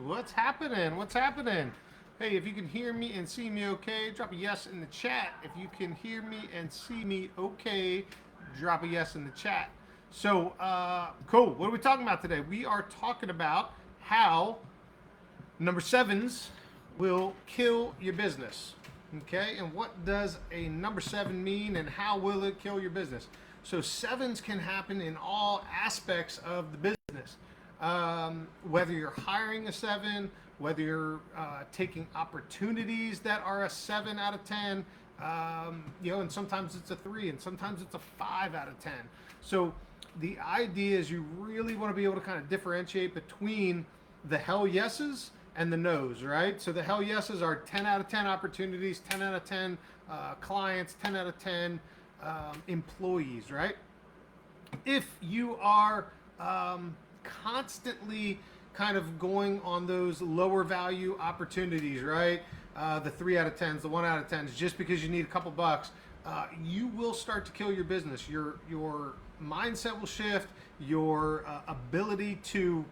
What's happening? What's happening? Hey, if you can hear me and see me okay, drop a yes in the chat. If you can hear me and see me okay, drop a yes in the chat. So, cool. What are we talking about today? We are talking about how number sevens will kill your business. Okay, and what does a number seven mean and how will it kill your business? So, sevens can happen in all aspects of the business. Whether you're hiring a seven, whether you're taking opportunities that are a 7 out of 10, and sometimes it's a 3 and sometimes it's a 5 out of 10. So the idea is you really want to be able to kind of differentiate between the hell yeses and the no's, right? So the hell yeses are 10 out of 10 opportunities, 10 out of 10 clients, 10 out of 10 employees, right? If you are constantly kind of going on those lower value opportunities, right? The 3 out of 10s, the 1 out of 10s, just because you need a couple bucks, you will start to kill your business. Your mindset will shift. Your ability to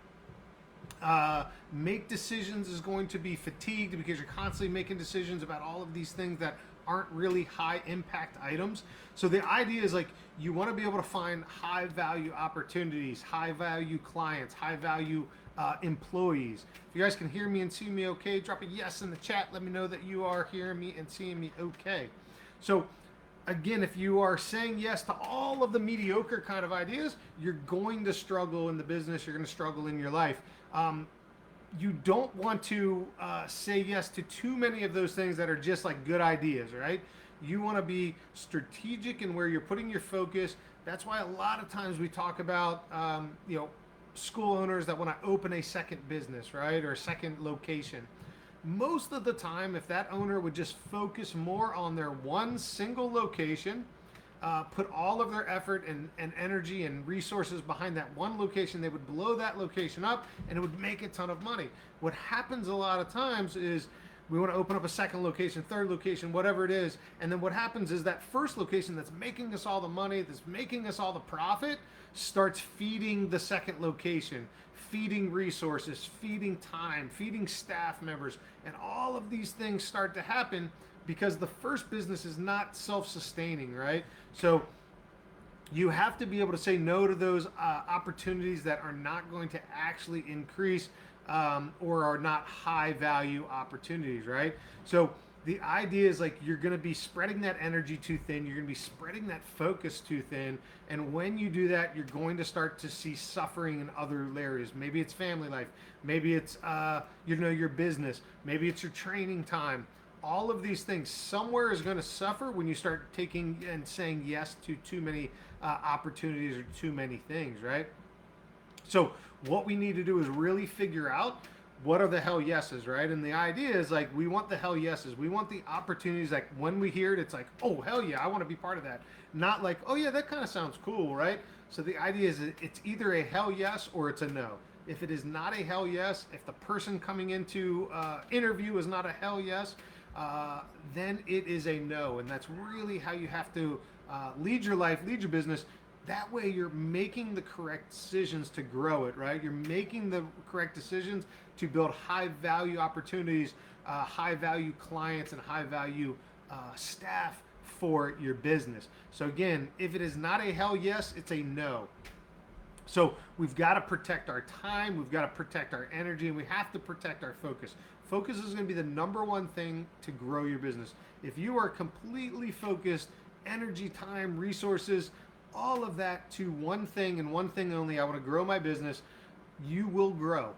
make decisions is going to be fatigued because you're constantly making decisions about all of these things that aren't really high impact items. So the idea is like you want to be able to find high value opportunities, high value clients, high value employees. If you guys can hear me and see me okay, drop a yes in the chat. Let me know that you are hearing me and seeing me okay. So again, if you are saying yes to all of the mediocre kind of ideas, you're going to struggle in the business. You're going to struggle in your life. You don't want to say yes to too many of those things that are just like good ideas, right? You want to be strategic in where you're putting your focus. That's why a lot of times we talk about, school owners that want to open a second business, right? Or a second location. Most of the time, if that owner would just focus more on their one single location, put all of their effort and energy and resources behind that one location, they would blow that location up and it would make a ton of money. What happens a lot of times is we want to open up a second location, third location, whatever it is. And then what happens is that first location that's making us all the money, that's making us all the profit, starts feeding the second location, feeding resources, feeding time, feeding staff members. And all of these things start to happen because the first business is not self-sustaining, right? So you have to be able to say no to those opportunities that are not going to actually increase or are not high value opportunities, right? So the idea is like you're going to be spreading that energy too thin. You're going to be spreading that focus too thin. And when you do that, you're going to start to see suffering in other areas. Maybe it's family life. Maybe it's, your business. Maybe it's your training time. All of these things, somewhere is going to suffer when you start taking and saying yes to too many opportunities or too many things, right? So what we need to do is really figure out what are the hell yeses, right? And the idea is like we want the hell yeses. We want the opportunities like when we hear it, it's like, oh, hell yeah, I want to be part of that. Not like, oh yeah, that kind of sounds cool, right? So the idea is it's either a hell yes or it's a no. If it is not a hell yes, if the person coming into interview is not a hell yes, then it is a no. And that's really how you have to lead your life, lead your business. That way you're making the correct decisions to grow it, right? You're making the correct decisions to build high value opportunities, high value clients, and high value staff for your business. So again, if it is not a hell yes, it's a no. So we've got to protect our time, we've got to protect our energy, and we have to protect our focus. Focus is going to be the number one thing to grow your business. If you are completely focused, energy, time, resources, all of that to one thing and one thing only, I want to grow my business, you will grow.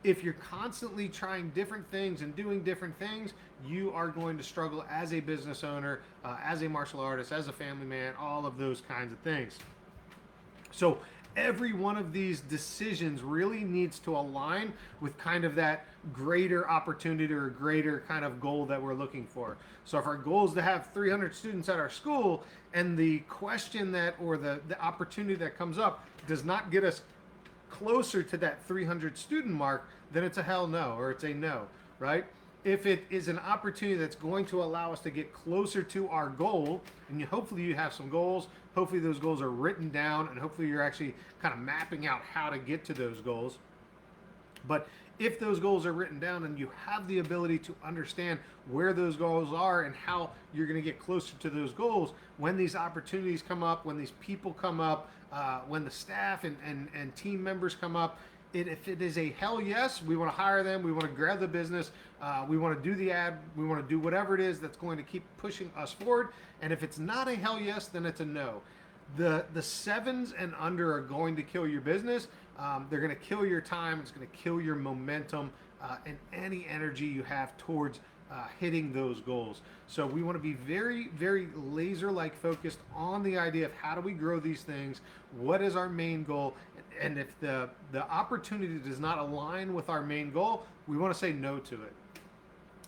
If you're constantly trying different things and doing different things, you are going to struggle as a business owner, as a martial artist, as a family man, all of those kinds of things. So every one of these decisions really needs to align with kind of that greater opportunity or greater kind of goal that we're looking for. So if our goal is to have 300 students at our school and the question that or the opportunity that comes up does not get us closer to that 300 student mark, then it's a hell no or it's a no, right? If it is an opportunity that's going to allow us to get closer to our goal, and hopefully you have some goals, hopefully those goals are written down, and hopefully you're actually kind of mapping out how to get to those goals. But if those goals are written down and you have the ability to understand where those goals are and how you're going to get closer to those goals, when these opportunities come up, when these people come up, when the staff and team members come up, if it is a hell yes, we want to hire them, we want to grab the business, we want to do the ad, we want to do whatever it is that's going to keep pushing us forward. And if it's not a hell yes, then it's a no. The 7s and under are going to kill your business. They're going to kill your time. It's going to kill your momentum and any energy you have towards hitting those goals. So we want to be very, very laser-like focused on the idea of how do we grow these things, what is our main goal, and if the opportunity does not align with our main goal, we want to say no to it.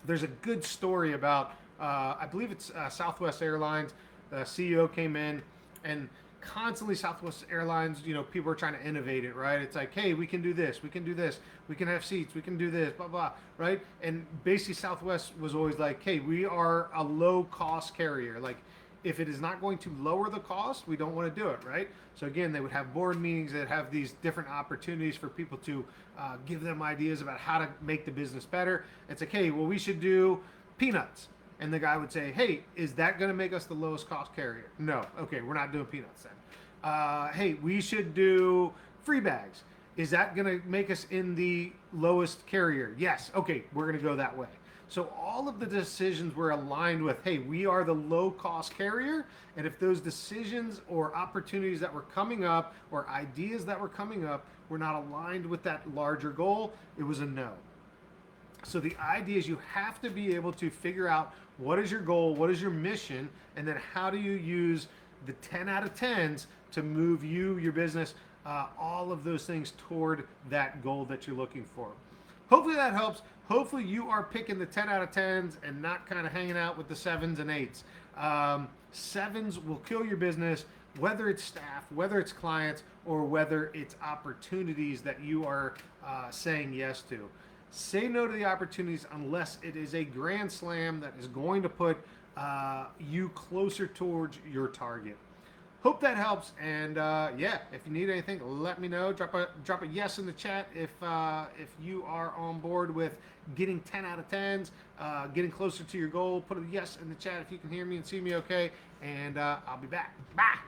There's a good story about, I believe it's Southwest Airlines. The CEO came in, and constantly Southwest Airlines, people are trying to innovate it, right? It's like, hey, we can do this, we can do this, we can have seats, we can do this, blah, blah, right? And basically Southwest was always like, hey, we are a low cost carrier. Like, if it is not going to lower the cost, we don't want to do it, right? So again, they would have board meetings that have these different opportunities for people to give them ideas about how to make the business better. It's like, hey, well, we should do peanuts. And the guy would say, hey, is that going to make us the lowest cost carrier? No. Okay, we're not doing peanuts then. Hey, we should do free bags. Is that going to make us in the lowest carrier? Yes. Okay, we're going to go that way. So all of the decisions were aligned with, hey, we are the low cost carrier. And if those decisions or opportunities that were coming up or ideas that were coming up were not aligned with that larger goal, it was a no. So the idea is you have to be able to figure out what is your goal, what is your mission, and then how do you use the 10 out of 10s to move you, your business, all of those things toward that goal that you're looking for. Hopefully that helps. Hopefully you are picking the 10 out of 10s and not kind of hanging out with the 7s and 8s. 7s will kill your business, whether it's staff, whether it's clients, or whether it's opportunities that you are saying yes to. Say no to the opportunities unless it is a grand slam that is going to put you closer towards your target. Hope that helps, and yeah, if you need anything, let me know. Drop a yes in the chat if you are on board with getting 10 out of 10s, getting closer to your goal. Put a yes in the chat if you can hear me and see me okay, and I'll be back. Bye.